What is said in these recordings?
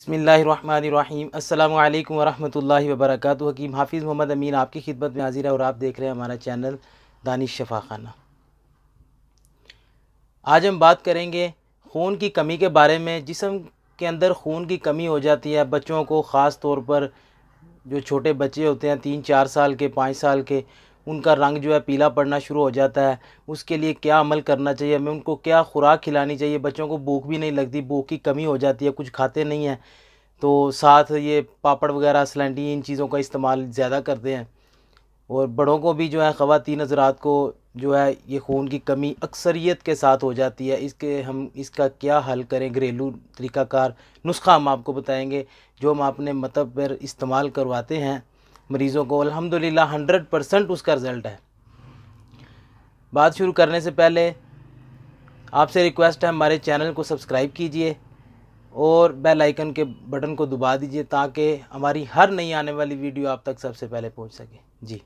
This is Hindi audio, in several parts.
बिस्मिल्लाहिर्रहमानिर्रहीम अस्सलामु अलैकुम वरहमतुल्लाहि वबरकातुहू। हकीम हाफिज़ मोहम्मद अमीन आपकी खिदमत में हाजिर है और आप देख रहे हैं हमारा चैनल दानिश शफ़ा खाना। आज हम बात करेंगे खून की कमी के बारे में। जिस्म के अंदर खून की कमी हो जाती है बच्चों को, ख़ास तौर पर जो छोटे बच्चे होते हैं 3-4 साल के, 5 साल के, उनका रंग जो है पीला पड़ना शुरू हो जाता है। उसके लिए क्या अमल करना चाहिए, हमें उनको क्या खुराक खिलानी चाहिए। बच्चों को भूख भी नहीं लगती, भूख की कमी हो जाती है, कुछ खाते नहीं हैं, तो साथ ये पापड़ वगैरह, सलैंडी, इन चीज़ों का इस्तेमाल ज़्यादा करते हैं। और बड़ों को भी जो है, ख़वातीन हज़रात को जो है ये खून की कमी अक्सरियत के साथ हो जाती है। हम इसका क्या हल करें, घरेलू तरीक़ाकार नुस्खा हम आपको बताएंगे, जो हम अपने मतलब पर इस्तेमाल करवाते हैं मरीज़ों को। अल्हम्दुलिल्लाह 100% उसका रिज़ल्ट है। बात शुरू करने से पहले आपसे रिक्वेस्ट है, हमारे चैनल को सब्सक्राइब कीजिए और बेल आइकन के बटन को दबा दीजिए ताकि हमारी हर नई आने वाली वीडियो आप तक सबसे पहले पहुंच सके। जी,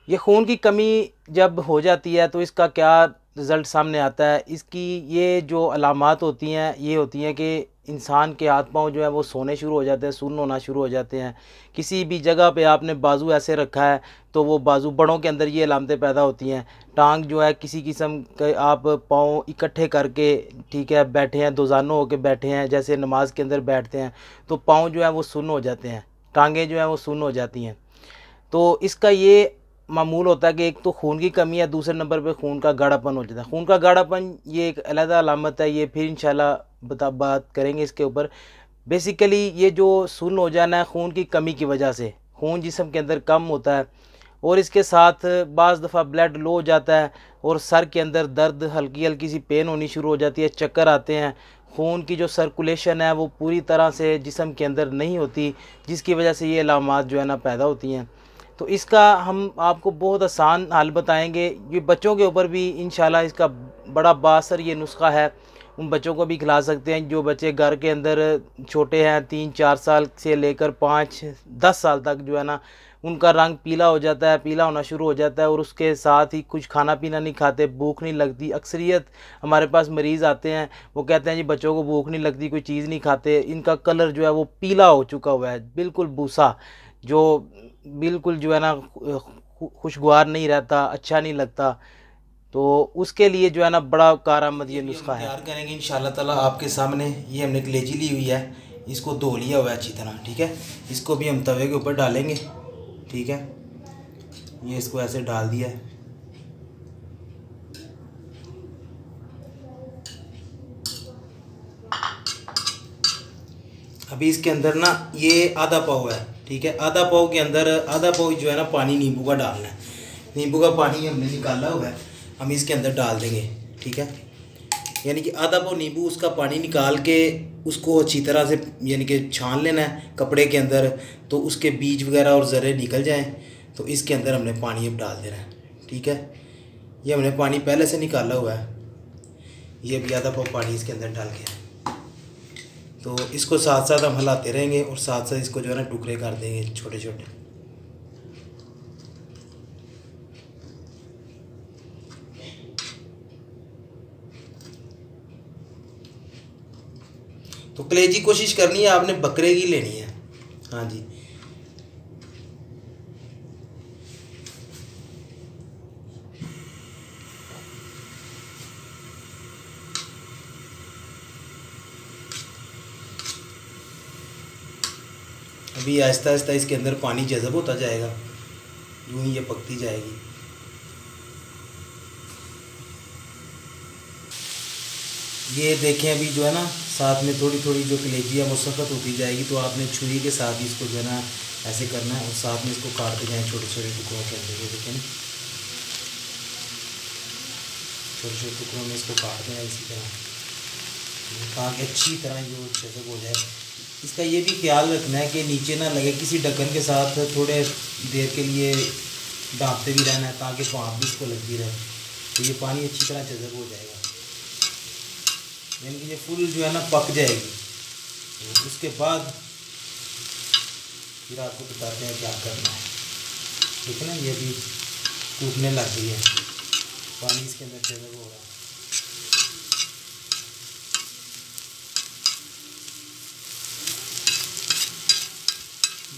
ये खून की कमी जब हो जाती है तो इसका क्या रिज़ल्ट सामने आता है। इसकी ये जो अलामात होती हैं, ये होती हैं कि इंसान के हाथ पाँव जो है वो सोने शुरू हो जाते हैं, सुन्न होना शुरू हो जाते हैं। किसी भी जगह पे आपने बाजू ऐसे रखा है तो वो बाजू, बड़ों के अंदर ये अलामतें पैदा होती हैं। टांग जो है किसी किस्म के, आप पाँव इकट्ठे करके, ठीक है, बैठे हैं, दोजानो होकर बैठे हैं, जैसे नमाज के अंदर बैठते हैं, तो पाँव जो है वो सुन्न हो जाते हैं, टांगें जो हैं वो सुन्न हो जाती हैं। तो इसका ये मामूल होता है कि एक तो खून की कमी है, दूसरे नंबर पे खून का गाढ़ापन हो जाता है। खून का गाढ़ापन ये एक अलग अलामत है, ये फिर इंशाल्लाह बात करेंगे इसके ऊपर। बेसिकली ये जो सुन्न हो जाना है खून की कमी की वजह से, खून जिस्म के अंदर कम होता है और इसके साथ बाज़ दफ़ा ब्लड लो हो जाता है और सर के अंदर दर्द, हल्की हल्की सी पेन होनी शुरू हो जाती है, चक्कर आते हैं। खून की जो सर्कुलेशन है वो पूरी तरह से जिस्म के अंदर नहीं होती, जिसकी वजह से ये अलामात जो है ना पैदा होती हैं। तो इसका हम आपको बहुत आसान हल बताएंगे। ये बच्चों के ऊपर भी इंशाल्लाह इसका बड़ा बाअसर ये नुस्खा है। उन बच्चों को भी खिला सकते हैं जो बच्चे घर के अंदर छोटे हैं, 3-4 साल से लेकर 5-10 साल तक जो है ना, उनका रंग पीला हो जाता है, पीला होना शुरू हो जाता है और उसके साथ ही कुछ खाना पीना नहीं खाते, भूख नहीं लगती। अक्सरियत हमारे पास मरीज़ आते हैं, वो कहते हैं जी बच्चों को भूख नहीं लगती, कोई चीज़ नहीं खाते, इनका कलर जो है वो पीला हो चुका हुआ है, बिल्कुल भूसा, जो बिल्कुल जो है ना खुशगवार नहीं रहता, अच्छा नहीं लगता। तो उसके लिए जो है ना बड़ा कारआमद ये नुस्खा है। तैयार करेंगे इंशाल्लाह ताला आपके सामने। ये हमने कलेजी ली हुई है, इसको धो लिया हुआ है अच्छी तरह, ठीक है। इसको भी हम तवे के ऊपर डालेंगे, ठीक है। ये इसको ऐसे डाल दिया है। अभी इसके अंदर ना ये आधा पाव है, ठीक है। आधा पाव के अंदर आधा पाव जो है ना पानी नींबू का डालना है। नींबू का पानी हमने निकाला हुआ है, हम इसके अंदर डाल देंगे, ठीक है। यानी कि आधा पाव नींबू, उसका पानी निकाल के उसको अच्छी तरह से यानी कि छान लेना है कपड़े के अंदर, तो उसके बीज वगैरह और ज़रे निकल जाएं। तो इसके अंदर हमने पानी अब डाल देना है, ठीक है। ये हमने पानी पहले से निकाला हुआ है, ये भी आधा पाव पानी इसके अंदर डाल के, तो इसको साथ साथ हम हिलाते रहेंगे और साथ साथ इसको जो है ना टुकड़े कर देंगे छोटे छोटे। तो कलेजी कोशिश करनी है आपने बकरे की लेनी है, हाँ जी। अभी आहिस्ता आहिस्ता इसके अंदर पानी जज़ब होता जाएगा, यूँ ही ये पकती जाएगी। ये देखें अभी जो है ना साथ में थोड़ी थोड़ी जो कलेजी है वो सख्त होती जाएगी, तो आपने छुरी के साथ ही इसको जो है ना ऐसे करना है और साथ में इसको काटते जाएँ छोटे छोटे टुकड़ों के अंदर। देखें ना, छोटे छोटे टुकड़ों में इसको काटते हैं इसी तरह, ताकि अच्छी तरह ये जज़ब हो जाए। इसका ये भी ख्याल रखना है कि नीचे ना लगे, किसी ढक्कन के साथ थोड़े देर के लिए ढाँपते भी रहना है ताकि भाप भी इसको लगती रहे, तो ये पानी अच्छी तरह जज़ब हो जाएगा, यानी कि ये फुल जो है ना पक जाएगी। तो उसके बाद फिर आपको बताते हैं क्या करना है, ठीक है ना। ये भी टूटने लग गई है, पानी इसके अंदर जज़ब हो रहा है।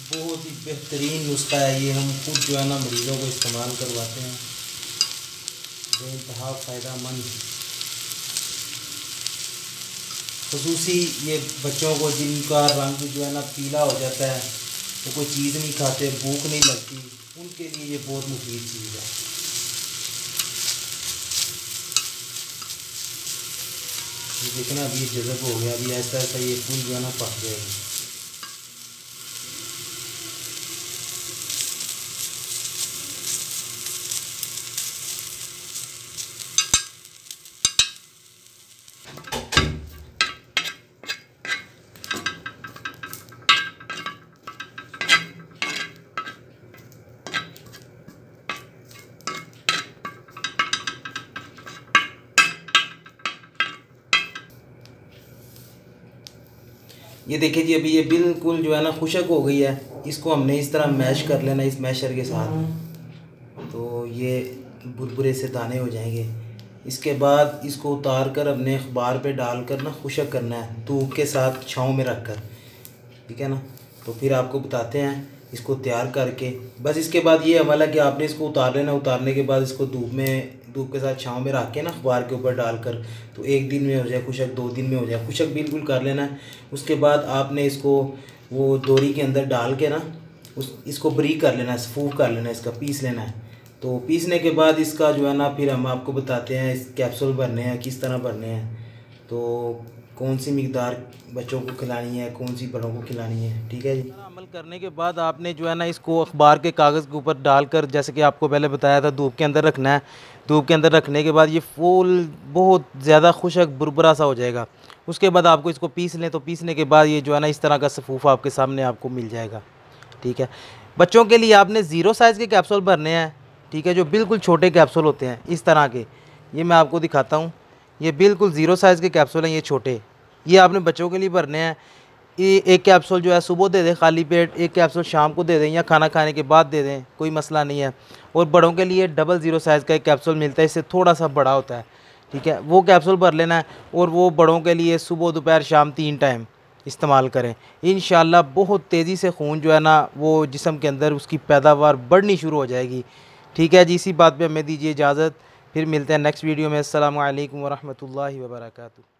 बहुत ही बेहतरीन नुस्खा है ये, हम खुद जो है ना मरीज़ों को इस्तेमाल करवाते हैं, बेइंतहा फ़ायदेमंद। ख़ुसूसी ये बच्चों को जिनका रंग जो है ना पीला हो जाता है, वो कोई चीज़ नहीं खाते, भूख नहीं लगती, उनके लिए ये बहुत मुफीद चीज़ है। ये देखना अभी ये जज़ब हो गया, अभी ऐसा ऐसा ये फूल जो है ना पक जाएगा। ये देखिए जी, अभी ये बिल्कुल जो है ना खुशक हो गई है। इसको हमने इस तरह मैश कर लेना इस मैशर के साथ, तो ये बुरबुरे से दाने हो जाएंगे। इसके बाद इसको उतार कर अपने अखबार पे डाल कर ना खुशक करना है, धूप के साथ छाँव में रख कर, ठीक है ना। तो फिर आपको बताते हैं इसको तैयार करके। बस इसके बाद ये अमल है कि आपने इसको उतार लेना, उतारने के बाद इसको धूप के साथ छाँव में रख के ना अखबार के ऊपर डालकर, तो 1 दिन में हो जाए खुशक, 2 दिन में हो जाए खुशक, बिल्कुल कर लेना है। उसके बाद आपने इसको वो दोरी के अंदर डाल के ना इसको बरीक कर लेना है, सफूफ कर लेना है, इसका पीस लेना है। तो पीसने के बाद इसका जो है ना फिर हम आपको बताते हैं इस कैप्सूल भरने हैं, किस तरह भरने हैं, तो कौन सी मिकदार बच्चों को खिलानी है, कौन सी बड़ों को खिलानी है, ठीक है जी। अमल करने के बाद आपने जो है ना इसको अखबार के कागज़ के ऊपर डालकर, जैसे कि आपको पहले बताया था, धूप के अंदर रखना है। धूप के अंदर रखने के बाद ये फूल बहुत ज़्यादा खुशक बुरबुरा सा हो जाएगा। उसके बाद आपको इसको पीस लें, तो पीसने के बाद ये जो है ना इस तरह का सफूफ आपके सामने आपको मिल जाएगा, ठीक है। बच्चों के लिए आपने 0 साइज़ के कैप्सूल भरने हैं, ठीक है, जो बिल्कुल छोटे कैप्सूल होते हैं इस तरह के। ये मैं आपको दिखाता हूँ, ये बिल्कुल 0 साइज़ के कैप्सूल हैं, ये छोटे, ये आपने बच्चों के लिए भरने हैं। ये एक कैप्सूल जो है सुबह दे दें खाली पेट, एक कैप्सूल शाम को दे दें या खाना खाने के बाद दे दें, कोई मसला नहीं है। और बड़ों के लिए 0.0 साइज़ का एक कैप्सूल मिलता है, इससे थोड़ा सा बड़ा होता है, ठीक है, वो कैप्सूल भर लेना है। और वो बड़ों के लिए सुबह दोपहर शाम 3 टाइम इस्तेमाल करें। इंशाल्लाह बहुत तेज़ी से खून जो है ना वो जिस्म के अंदर उसकी पैदावार बढ़नी शुरू हो जाएगी, ठीक है जी। इसी बात पे हमें दीजिए इजाज़त, फिर मिलते हैं नेक्स्ट वीडियो में। अस्सलामु अलैकुम वरहमतुल्लाहि वबरकातुहू।